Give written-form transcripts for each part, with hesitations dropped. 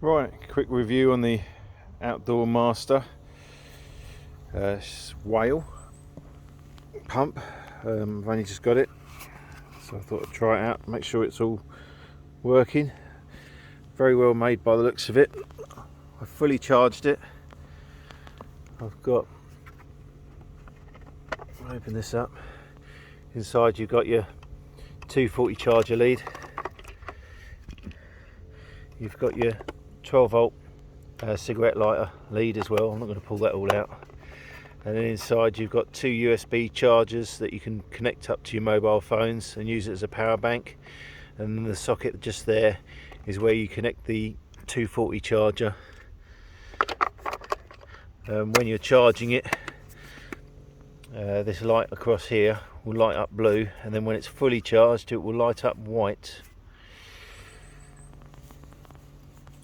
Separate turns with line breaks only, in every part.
Right, quick review on the Outdoor Master whale pump. I've only just got it, so I thought I'd try it out, make sure it's all working. Very well made by the looks of it. I've fully charged it. I've got, open this up, inside you've got your 240 charger lead, you've got your 12 volt cigarette lighter lead as well. I'm not going to pull that all out. And then inside you've got two USB chargers that you can connect up to your mobile phones and use it as a power bank. And then the socket just there is where you connect the 240 charger. When you're charging it, this light across here will light up blue, and then when it's fully charged it will light up white.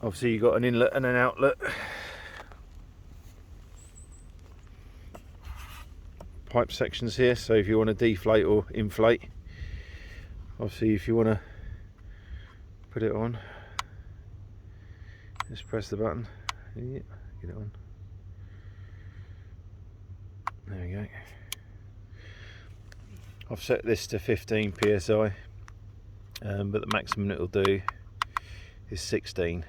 Obviously you've got an inlet and an outlet. Pipe sections here, so if you want to deflate or inflate. Obviously if you want to put it on, just press the button. Yeah, get it on. There we go. I've set this to 15 psi, but the maximum it'll do is 16.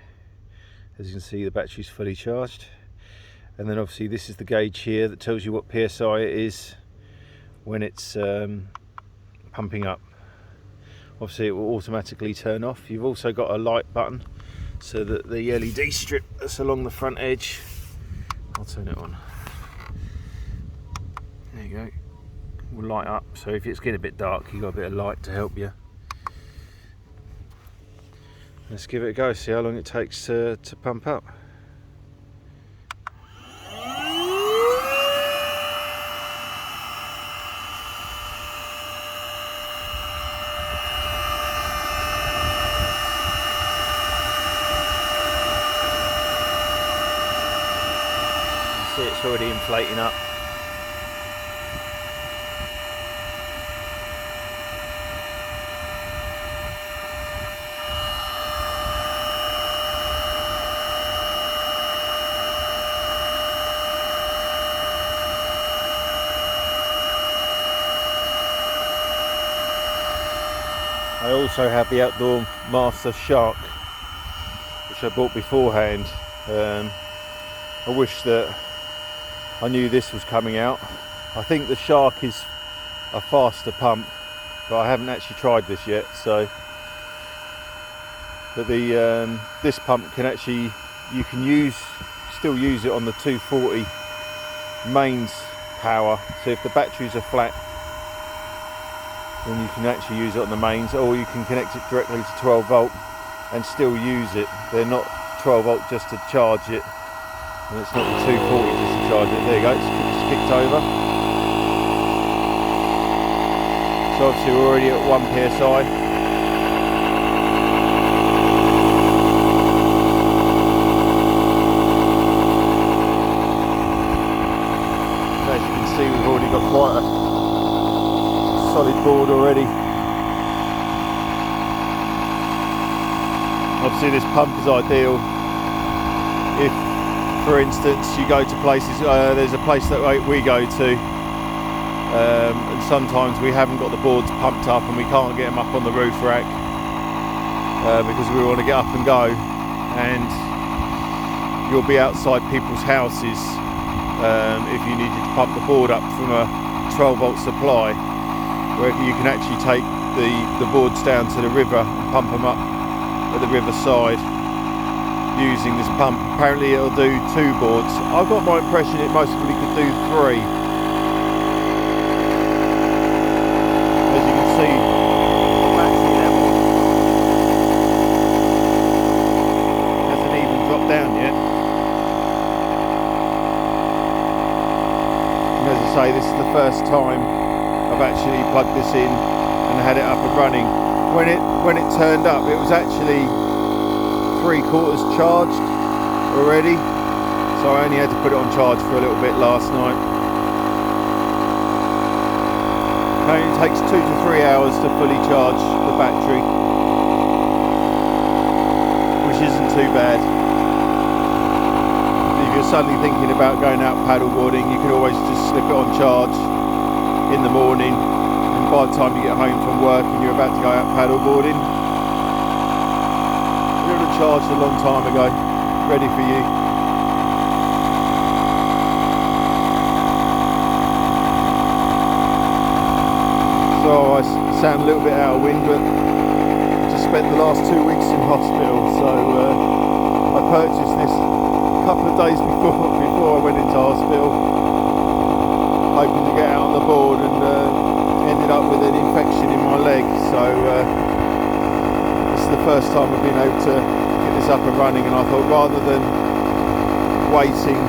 As you can see, the battery's fully charged, and then obviously this is the gauge here that tells you what psi it is when it's pumping up. Obviously it will automatically turn off. You've also got a light button so that the LED strip that's along the front edge, I'll turn it on, there you go, will light up. So if it's getting a bit dark, you've got a bit of light to help you. Let's give it a go, see how long it takes to pump up. You see it's already inflating up. I also have the Outdoor Master Shark, which I bought beforehand. I wish that I knew this was coming out. I think the Shark is a faster pump, but I haven't actually tried this yet. So, but the this pump can actually, you can still use it on the 240 mains power. So if the batteries are flat, then you can actually use it on the mains, or you can connect it directly to 12 volt and still use it. They're not 12 volt just to charge it, and it's not the 240 just to charge it. There you go, it's kicked over. So obviously we're already at 1 psi. As you can see, we've already got quite a solid board already. Obviously this pump is ideal if, for instance, you go to places, there's a place that we go to, and sometimes we haven't got the boards pumped up and we can't get them up on the roof rack because we want to get up and go, and you'll be outside people's houses if you needed to pump the board up from a 12 volt supply, where you can actually take the boards down to the river and pump them up at the river side using this pump. Apparently it'll do 2 boards. I've got my impression it most probably could do 3. As you can see, the battery level hasn't even dropped down yet. And as I say, this is the first time I've actually plugged this in and had it up and running. When it turned up, it was actually 3/4 charged already, so I only had to put it on charge for a little bit last night. Apparently it takes 2 to 3 hours to fully charge the battery, which isn't too bad. you're suddenly thinking about going out paddleboarding, you can always just slip it on charge in the morning, and by the time you get home from work and you're about to go out paddleboarding, you're on a charge a long time ago, ready for you. So I sound a little bit out of wind, but just spent the last 2 weeks in hospital, so I purchased this a couple of days before I went into hospital, hoping to get out on the board, and ended up with an infection in my leg. So this is the first time I've been able to get this up and running, and I thought rather than waiting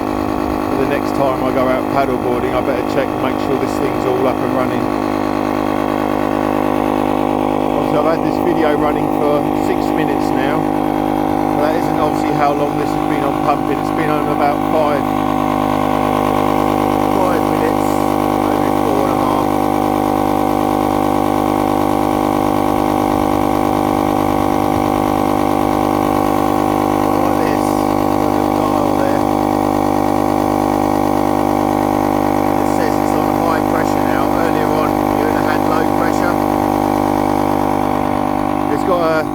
for the next time I go out paddleboarding, I better check and make sure this thing's all up and running. Obviously I've had this video running for 6 minutes now. That isn't obviously how long this has been on pumping. It's been on about 5 minutes, maybe 4.5. Like this, got a dial there. It says it's on high pressure now. Earlier on you would have had low pressure. It's got a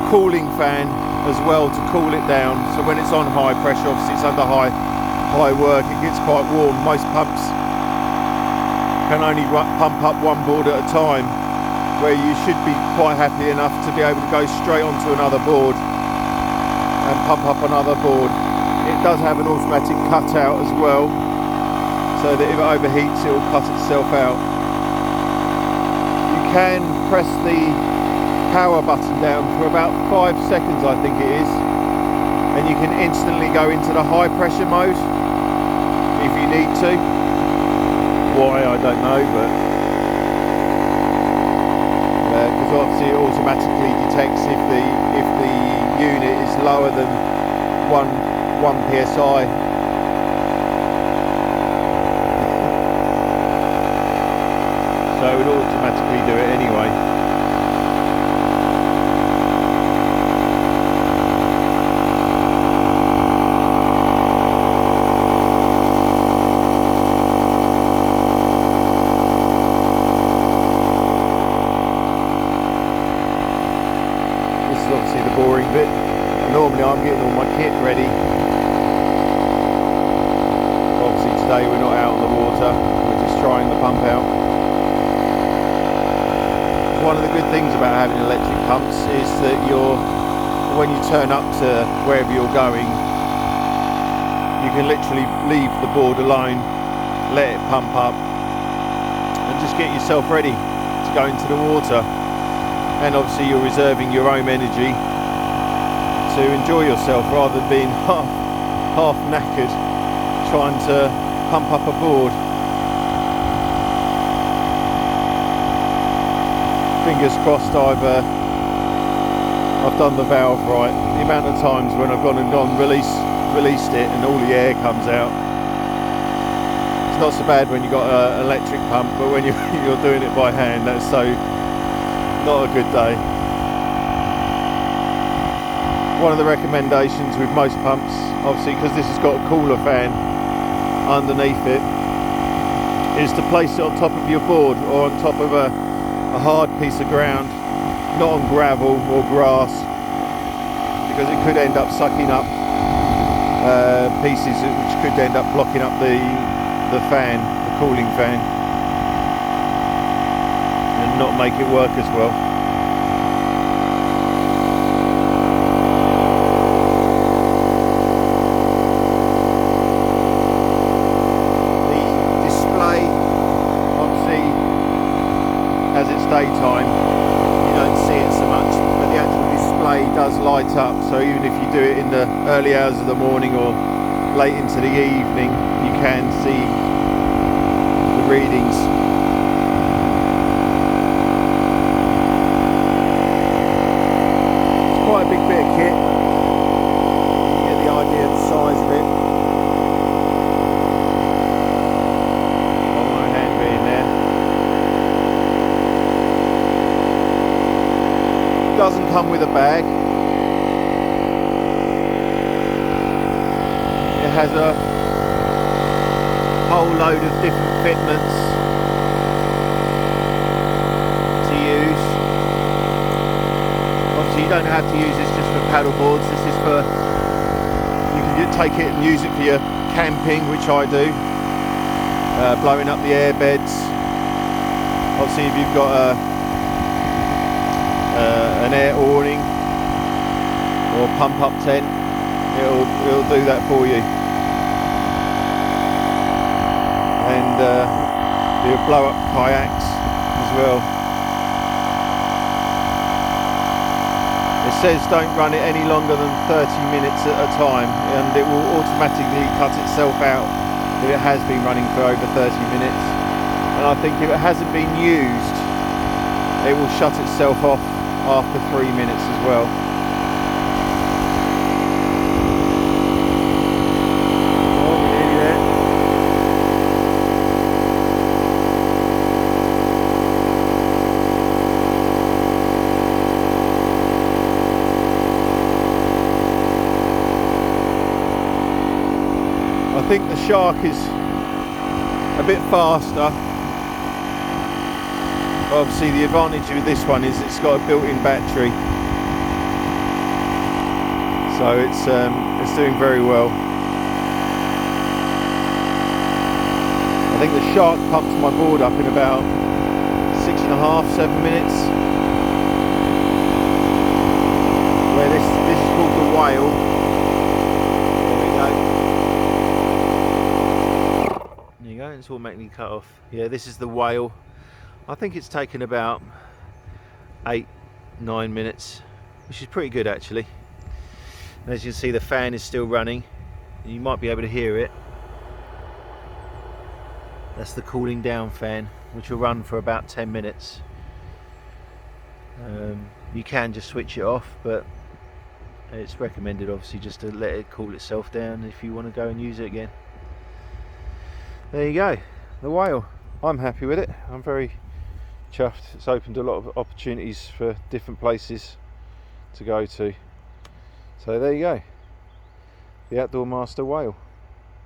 cooling fan as well to cool it down, so when it's on high pressure, obviously it's under high work, it gets quite warm. Most pumps can only pump up one board at a time, where you should be quite happy enough to be able to go straight onto another board and pump up another board. It does have an automatic cutout as well, so that if it overheats it will cut itself out. You can press the power button down for about 5 seconds, I think it is, and you can instantly go into the high pressure mode if you need to. Why, I don't know, but because obviously it automatically detects if the unit is lower than 1 psi. So it would automatically do it anyway. Obviously the boring bit. Normally I'm getting all my kit ready. Obviously today we're not out on the water, we're just trying the pump out. One of the good things about having electric pumps is that when you turn up to wherever you're going, you can literally leave the board alone, let it pump up, and just get yourself ready to go into the water. And obviously you're reserving your own energy to enjoy yourself, rather than being half knackered trying to pump up a board. Fingers crossed I've done the valve right. The amount of times when I've gone released it and all the air comes out. It's not so bad when you've got an electric pump, but when you're doing it by hand, that's so not a good day. One of the recommendations with most pumps, obviously because this has got a cooler fan underneath it, is to place it on top of your board or on top of a hard piece of ground, not on gravel or grass, because it could end up sucking up pieces which could end up blocking up the fan, the cooling fan, not make it work as well. The display, obviously, as it's daytime, you don't see it so much, but the actual display does light up, so even if you do it in the early hours of the morning or late into the evening, you can see the readings. Quite a big bit of kit. You get the idea of the size of it. Got my hand being there. Doesn't come with a bag. has a whole load of different fitments to use. Obviously you don't have to use this just for paddle boards. This is for, you can take it and use it for your camping, which I do, blowing up the air beds. Obviously if you've got an air awning or pump up tent, it'll do that for you. And the blow up kayaks as well. It says don't run it any longer than 30 minutes at a time, and it will automatically cut itself out if it has been running for over 30 minutes. And I think if it hasn't been used, it will shut itself off after 3 minutes as well. I think the Shark is a bit faster. Obviously the advantage with this one is it's got a built-in battery, so it's doing very well. I think the Shark pumps my board up in about 6.5–7 minutes, where this is called the Whale. There you go, it's automatically cut off. Yeah, this is the Whale. I think it's taken about 8–9 minutes, which is pretty good actually. And as you can see, the fan is still running. You might be able to hear it. That's the cooling down fan, which will run for about 10 minutes. You can just switch it off, but it's recommended obviously just to let it cool itself down if you want to go and use it again. There you go, the Whale. I'm happy with it. I'm very chuffed. It's opened a lot of opportunities for different places to go to. So there you go, the Outdoor Master Whale.